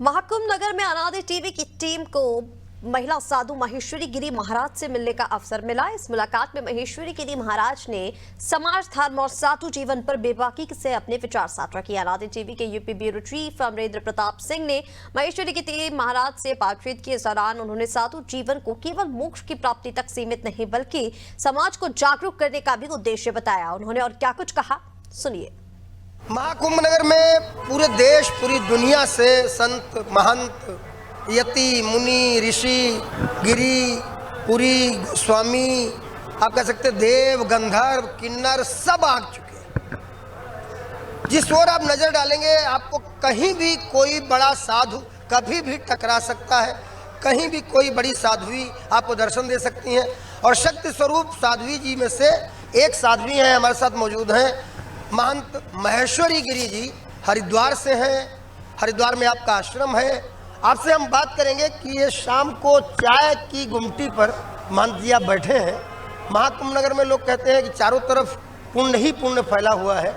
महाकुंभ नगर में अनादि टीवी की टीम को महिला साधु माहेश्वरी गिरी महाराज से मिलने का अवसर मिला। इस मुलाकात में माहेश्वरी गिरी महाराज ने समाज धर्म और साधु जीवन पर बेबाकी से अपने विचार साझा किए। अनादि टीवी के UP bureau chief Amarendra Pratap Singh ने माहेश्वरी गिरी महाराज से बातचीत की। इस दौरान उन्होंने साधु जीवन को केवल मोक्ष की प्राप्ति तक सीमित नहीं बल्कि समाज को जागरूक करने का भी उद्देश्य बताया। उन्होंने और क्या कुछ कहा, सुनिए। महाकुंभ नगर में पूरे देश पूरी दुनिया से संत महंत यति मुनि ऋषि गिरी पुरी स्वामी, आप कह सकते देव गंधर्व किन्नर सब आ चुके हैं। जिस ओर आप नजर डालेंगे आपको कहीं भी कोई बड़ा साधु कभी भी टकरा सकता है, कहीं भी कोई बड़ी साध्वी आपको दर्शन दे सकती हैं। और शक्ति स्वरूप साध्वी जी में से एक साध्वी हैं, हमारे साथ मौजूद हैं, महंत माहेश्वरी गिरी जी, हरिद्वार से हैं। हरिद्वार में आपका आश्रम है। आपसे हम बात करेंगे कि ये शाम को चाय की गुमटी पर महंत जी आप बैठे हैं। महाकुंभ नगर में लोग कहते हैं कि चारों तरफ पुण्य ही पुण्य फैला हुआ है।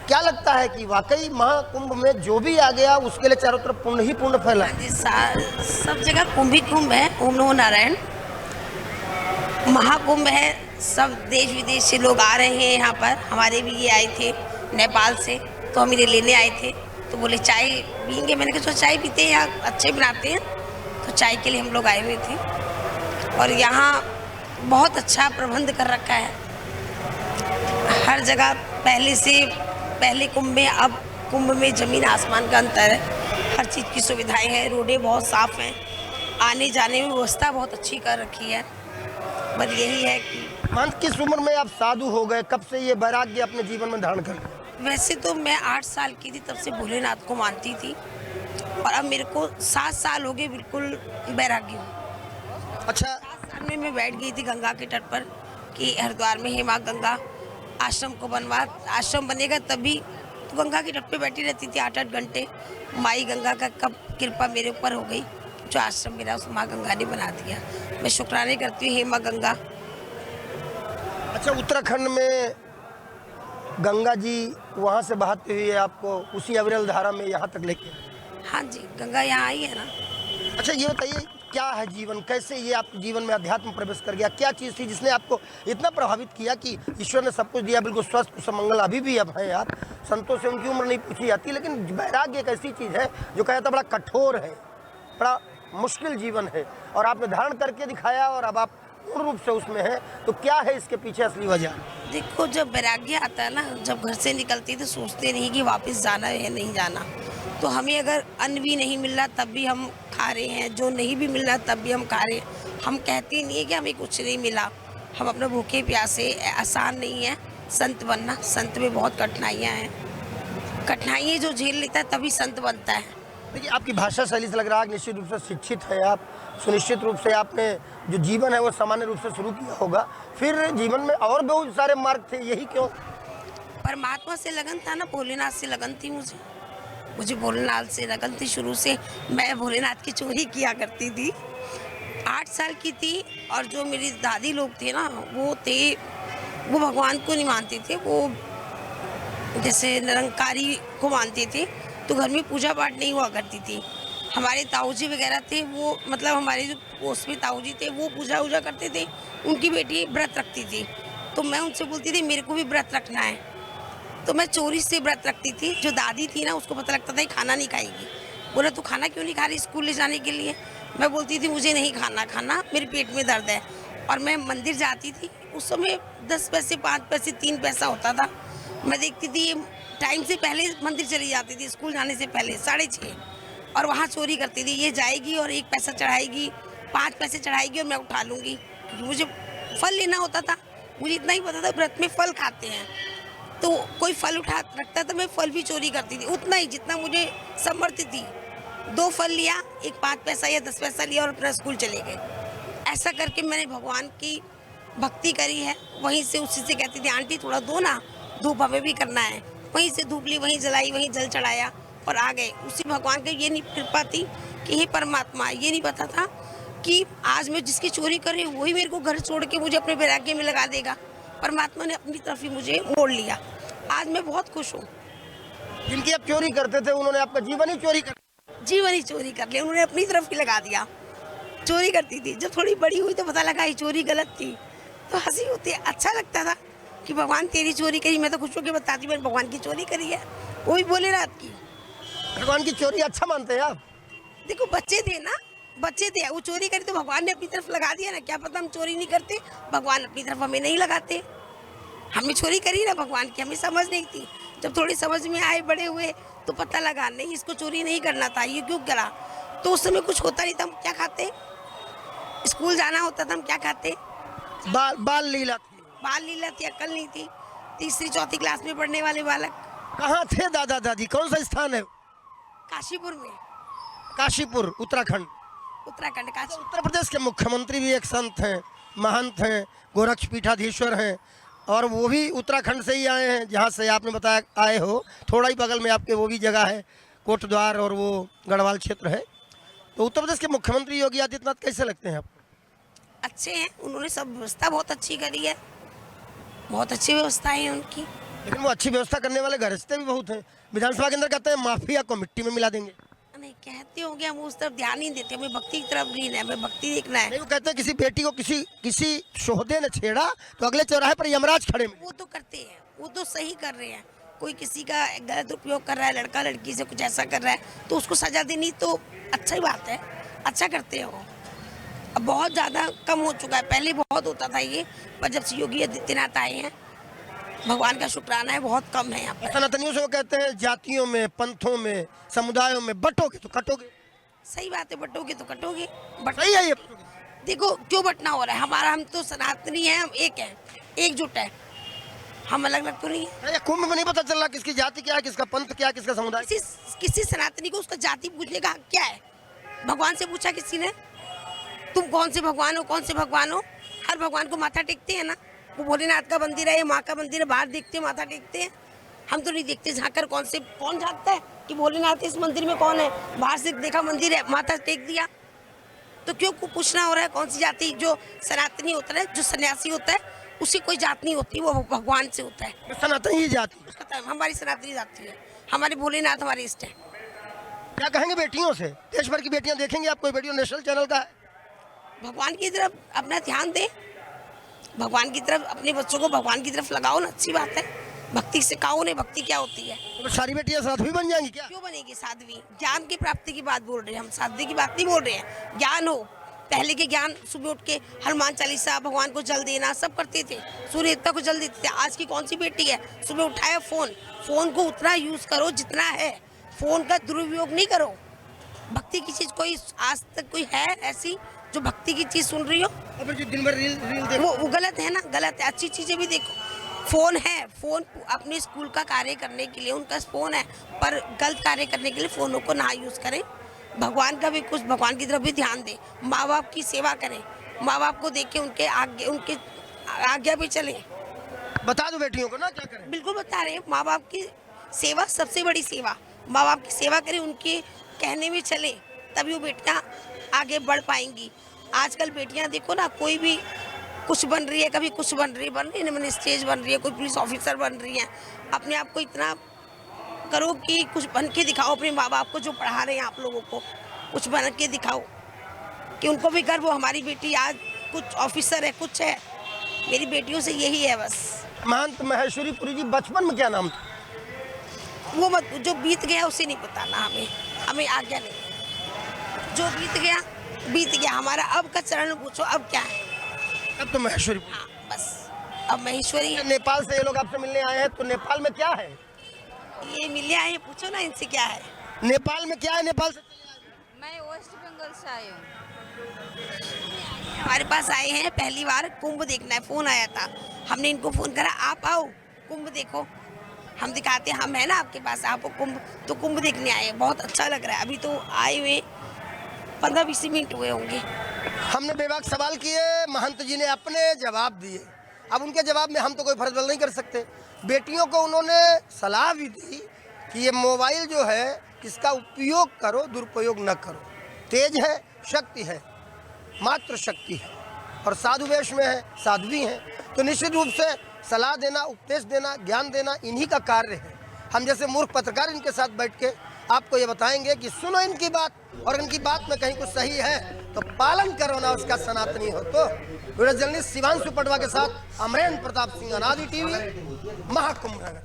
क्या लगता है कि वाकई महाकुंभ में जो भी आ गया उसके लिए चारों तरफ पुण्य ही पुण्य फैला है? सब जगह कुंभ ही कुंभ है। ओम नमो नारायण। महाकुंभ है, सब देश विदेश से लोग आ रहे हैं यहाँ पर। हमारे भी ये आए थे नेपाल से, तो हम इन्हें लेने आए थे, तो बोले चाय पियेंगे। मैंने कहा चाय पीते हैं, यहाँ अच्छे बनाते हैं, तो चाय के लिए हम लोग आए हुए थे। और यहाँ बहुत अच्छा प्रबंध कर रखा है हर जगह। पहले कुंभ में अब कुंभ में ज़मीन आसमान का अंतर है। हर चीज़ की सुविधाएं हैं, रोडें बहुत साफ़ हैं, आने जाने में व्यवस्था बहुत अच्छी कर रखी है। बस यही है कि महंत किस उम्र में आप साधु हो गए, कब से ये वैराग्य अपने जीवन में धारण कर लिया? वैसे तो मैं 8 साल की थी तब से भोलेनाथ को मानती थी, और अब मेरे को 7 साल हो गए बिल्कुल वैराग्य हूँ। अच्छा, 7 साल में मैं बैठ गई थी गंगा के तट पर कि हरिद्वार में हे माँ गंगा, आश्रम को बनवा, आश्रम बनेगा तभी। तो गंगा के तट पे बैठी रहती थी 8-8 घंटे। माई गंगा का कब कृपा मेरे ऊपर हो गई, जो आश्रम मेरा उस माँ गंगा ने बना दिया। मैं शुक्राने करती हूँ हे माँ गंगा। अच्छा, उत्तराखंड में गंगा जी वहाँ से बहाते हुए आपको उसी अविरल धारा में यहाँ तक लेके? हाँ जी, गंगा यहाँ आई है ना। अच्छा, ये बताइए क्या है जीवन, कैसे ये आपके जीवन में अध्यात्म प्रवेश कर गया? क्या चीज़ थी जिसने आपको इतना प्रभावित किया कि ईश्वर ने सब कुछ दिया, बिल्कुल स्वस्थ समंगल अभी भी अब हैं आप? संतों से उनकी उम्र नहीं पूछी जाती, लेकिन वैराग्य एक ऐसी चीज़ है जो कहता बड़ा कठोर है, बड़ा मुश्किल जीवन है, और आपने धारण करके दिखाया और अब आप पूर्ण रूप से उसमें है। तो क्या है इसके पीछे असली वजह? देखो, जब वैराग्य आता है ना, जब घर से निकलते तो सोचते नहीं कि वापस जाना है या नहीं जाना। तो हमें अगर अन्न भी नहीं मिल रहा तब भी हम खा रहे हैं, जो नहीं भी मिल रहा तब भी हम खा रहे हैं। हम कहते नहीं है कि हमें कुछ नहीं मिला, हम अपने भूखे प्यासे। आसान नहीं है संत बनना, संत में बहुत कठिनाइयाँ हैं। कठिनाइयाँ जो झेल लेता है तभी संत बनता है। देखिए, आपकी भाषा शैली से लग रहा है कि निश्चित रूप से शिक्षित है आप, सुनिश्चित रूप से आपने जो जीवन है वो सामान्य रूप से शुरू किया होगा, फिर जीवन में और बहुत सारे मार्ग थे, यही क्यों? परमात्मा से लगन था ना, भोलेनाथ से लगन थी। मुझे भोलेनाथ से लगन थी शुरू से। मैं भोलेनाथ की चोरी किया करती थी, 8 साल की थी। और जो मेरी दादी लोग थे ना, वो भगवान को नहीं मानते थे, वो जैसे निरंकारी को मानते थे। तो घर में पूजा पाठ नहीं हुआ करती थी। हमारे ताऊजी वगैरह थे, वो मतलब हमारे जो उसमें ताऊजी थे वो पूजा वूजा करते थे। उनकी बेटी व्रत रखती थी, तो मैं उनसे बोलती थी मेरे को भी व्रत रखना है। तो मैं चोरी से व्रत रखती थी। जो दादी थी ना, उसको पता लगता था खाना नहीं खाएगी। बोला तू खाना क्यों नहीं खा रही स्कूल ले जाने के लिए? मैं बोलती थी मुझे नहीं खाना, मेरे पेट में दर्द है। और मैं मंदिर जाती थी, उस समय 10 पैसे 5 पैसे 3 पैसा होता था। मैं देखती थी टाइम से पहले मंदिर चली जाती थी, स्कूल जाने से पहले 6:30, और वहाँ चोरी करती थी। ये जाएगी और 1 पैसा चढ़ाएगी, 5 पैसे चढ़ाएगी और मैं उठा लूँगी, क्योंकि मुझे फल लेना होता था। मुझे इतना ही पता था व्रत में फल खाते हैं, तो कोई फल उठा रखता था, मैं फल भी चोरी करती थी, उतना ही जितना मुझे सामर्थ्य थी। 2 फल लिया, एक 5 पैसा या 10 पैसा लिया और अपना स्कूल चले गए। ऐसा करके मैंने भगवान की भक्ति करी है। वहीं से उसी से कहती थी आंटी थोड़ा दो ना, धूप हमें भी करना है। वहीं से धूप ली, वहीं जलाई, वहीं जल चढ़ाया और आ गए। उसी भगवान की ये नहीं कृपा थी कि हे परमात्मा, ये नहीं पता था कि आज मैं जिसकी चोरी कर रही हूँ वही मेरे को घर छोड़ के मुझे अपने वैराग्य में लगा देगा। परमात्मा ने अपनी तरफ ही मुझे मोड़ लिया। आज मैं बहुत खुश हूँ। जिनकी आप चोरी करते थे उन्होंने आपका जीवन ही चोरी कर जीवन ही चोरी कर लिया, उन्होंने अपनी तरफ ही लगा दिया। चोरी करती थी, जब थोड़ी बड़ी हुई तो पता लगा ये चोरी गलत थी, तो हंसी होती है, अच्छा लगता था कि भगवान तेरी चोरी करी। मैं तो खुश होकर बताती मैंने भगवान की चोरी करी है, वो भी बोले रात की। भगवान की चोरी अच्छा मानते हैं आप? देखो बच्चे थे ना, बच्चे थे, वो चोरी करी तो भगवान ने अपनी तरफ लगा दिया ना। क्या पता हम चोरी नहीं करते, भगवान अपनी तरफ हमें नहीं लगाते। हमने चोरी करी ना भगवान की, हमें समझ नहीं थी। जब थोड़ी समझ में आए, बड़े हुए, तो पता लगा नहीं इसको चोरी नहीं करना था, ये क्यों करा। तो उस समय कुछ होता नहीं था, हम क्या खाते, स्कूल जाना होता था, हम क्या खाते। बाल लीला थी। बाल लीला थी, अक्ल नहीं थी। तीसरी चौथी क्लास में पढ़ने वाले बालक। कहाँ थे दादा दादी? कौन सा स्थान है? काशीपुर में। काशीपुर, उत्तराखंड। उत्तराखंड काशी। उत्तर प्रदेश के मुख्यमंत्री भी एक संत हैं, महंत हैं, गोरक्ष पीठाधीश्वर हैं, और वो भी उत्तराखंड से ही आए हैं, जहाँ से आपने बताया आए हो। थोड़ा ही बगल में आपके वो भी जगह है, कोटद्वार, और वो गढ़वाल क्षेत्र है। तो उत्तर प्रदेश के मुख्यमंत्री योगी आदित्यनाथ कैसे लगते हैं आपको? अच्छे हैं, उन्होंने सब व्यवस्था बहुत अच्छी करी है, बहुत अच्छी व्यवस्था है उनकी। लेकिन वो अच्छी व्यवस्था करने वाले गरजते भी बहुत हैं। विधानसभा के अंदर कहते हैं माफिया को मिट्टी में मिला देंगे। नहीं कहते होंगे, हम उस तरफ ध्यान नहीं देते, हमें भक्ति की तरफ लीन है, हमें भक्ति देखना है। नहीं, वो कहते हैं किसी बेटी को किसी शोहदे ने छेड़ा तो अगले चौराहे पर यमराज खड़े मिले। वो तो करते हैं, वो तो सही कर रहे हैं। कोई किसी का गलत उपयोग कर रहा है, लड़का लड़की से कुछ ऐसा कर रहा है, तो उसको सजा देनी तो अच्छा ही बात है, अच्छा करते हैं वो। अब बहुत ज़्यादा कम हो चुका है, पहले बहुत होता था ये, पर जब से योगी आदित्यनाथ आए हैं, भगवान का शुक्राना है, बहुत कम है यहाँ पर। सनातनियों से वो कहते हैं जातियों में, पंथों में, समुदायों में बटोगे तो कटोगे। सही बात है, बटोगे तो कटोगे। बट सही है ये? देखो क्यों बटना हो रहा है हमारा, हम तो सनातनी हैं, हम एक हैं, एकजुट है, हम अलग अलग तो नहीं है। ये कुंभ में नहीं पता चल रहा किसकी जाति क्या है, किसका पंथ क्या है, किसका समुदाय। किसी सनातनी को उसका जाति पूछने का हक क्या है? भगवान से पूछा किसी ने, तुम कौन से भगवान हो, कौन से भगवान हो? हर भगवान को माथा टेकते हैं ना, वो भोलेनाथ का मंदिर है, माँ का मंदिर है, बाहर देखते हैं माथा टेकते हैं। हम तो नहीं देखते झांकर, कौन झांकता है कि भोलेनाथ इस मंदिर में कौन है? बाहर से देखा मंदिर है, माथा टेक दिया। तो क्यों पूछना हो रहा है कौन सी जाति? जो सनातनी होता है, जो सन्यासी होता है, उसी कोई जात नहीं होती, वो भगवान से होता है। सनातन ही जाति, हमारी सनातनी जाति है, हमारे भोलेनाथ हमारे इष्ट है। क्या कहेंगे बेटियों से? देश भर की बेटियां देखेंगे आप, कोई वीडियो नेशनल चैनल का है। भगवान की तरफ अपना ध्यान दे, भगवान की तरफ अपने बच्चों को भगवान की तरफ लगाओ ना, अच्छी बात है। भक्ति सिखाओ ने, भक्ति क्या होती है। तो सारी बेटियां साध्वी बन जाएंगी क्या? क्यों बनेगी साध्वी? ज्ञान की प्राप्ति की बात बोल रहे हैं हम, साध्वी की बात नहीं बोल रहे हैं। ज्ञान हो, पहले के ज्ञान, सुबह उठ के हनुमान चालीसा, भगवान को जल देना, सब करते थे, सूर्य देवता को जल देते थे। आज की कौन सी बेटी है, सुबह उठाया फोन को उतना यूज करो जितना है, फोन का दुरुपयोग नहीं करो। भक्ति की चीज कोई आज तक कोई है ऐसी जो भक्ति की चीज सुन रही हो? अब जो दिन भर रील देखो, वो गलत है ना, गलत है। अच्छी चीजें भी देखो, फोन है, फोन अपने स्कूल का कार्य करने के लिए उनका फोन है, पर गलत कार्य करने के लिए फोनों को ना यूज करें। भगवान का भी कुछ, भगवान की तरफ भी ध्यान दें, माँ बाप की सेवा करें, माँ बाप को देख के उनके आज्ञा पे चलें। बता दो बेटियों को ना क्या करें। बिल्कुल बता रहे हैं, माँ बाप की सेवा सबसे बड़ी सेवा, माँ बाप की सेवा करें, उनके कहने में चले, तभी वो बेटियाँ आगे बढ़ पाएंगी। आजकल बेटियाँ देखो ना, कोई भी कुछ बन रही है, कभी कुछ बन रही है, मैंने स्टेज बन रही है, कोई पुलिस ऑफिसर बन रही है। अपने आप को इतना करो कि कुछ बन के दिखाओ, अपने माँ बाप को जो पढ़ा रहे हैं आप लोगों को, कुछ बन के दिखाओ कि उनको भी गर्व हो, हमारी बेटी आज कुछ ऑफिसर है, कुछ है। मेरी बेटियों से यही है बस। महंत महेश्वरी पुरी जी, बचपन में क्या नाम था? वो मत, जो बीत गया उसे नहीं बताना, हमें आज्ञा नहीं। जो बीत गया हमारा, अब का चरण पूछो, अब क्या है? अब तो महेश्वरी। हाँ बस, अब महेश्वरी है। नेपाल से ये लोग आपसे मिलने आए हैं, तो नेपाल में क्या है? ये मिले आए, पूछो ना इनसे क्या है। नेपाल में क्या है? नेपाल से मैं वेस्ट बंगाल से आई हूँ। हमारे पास आए हैं, पहली बार कुंभ देखना है, फोन आया था, हमने इनको फोन करा, आप आओ कुंभ देखो, हम दिखाते हैं, हम है ना आपके पास, आप कुंभ, तो कुंभ देखने आए, बहुत अच्छा लग रहा है। अभी तो आए हुए 15-20 मिनट हुए होंगे। हमने बेबाक सवाल किए, महंत जी ने अपने जवाब दिए। अब उनके जवाब में हम तो कोई फर्ज नहीं कर सकते। बेटियों को उन्होंने सलाह भी दी कि ये मोबाइल जो है इसका उपयोग करो, दुरुपयोग न करो। तेज है, शक्ति है, मात्र शक्ति है, और साधु वेश में है, साध्वी हैं, तो निश्चित रूप से सलाह देना, उपदेश देना, ज्ञान देना इन्हीं का कार्य है। हम जैसे मूर्ख पत्रकार इनके साथ बैठ के आपको ये बताएंगे कि सुनो इनकी बात, और इनकी बात में कहीं कुछ सही है तो पालन करो ना उसका, सनातनी हो तो। वीडियो जर्नलिस्ट शिवांशु पटवा के साथ अमरेंद्र प्रताप सिंह, अनादि टीवी, महाकुंभ नगर।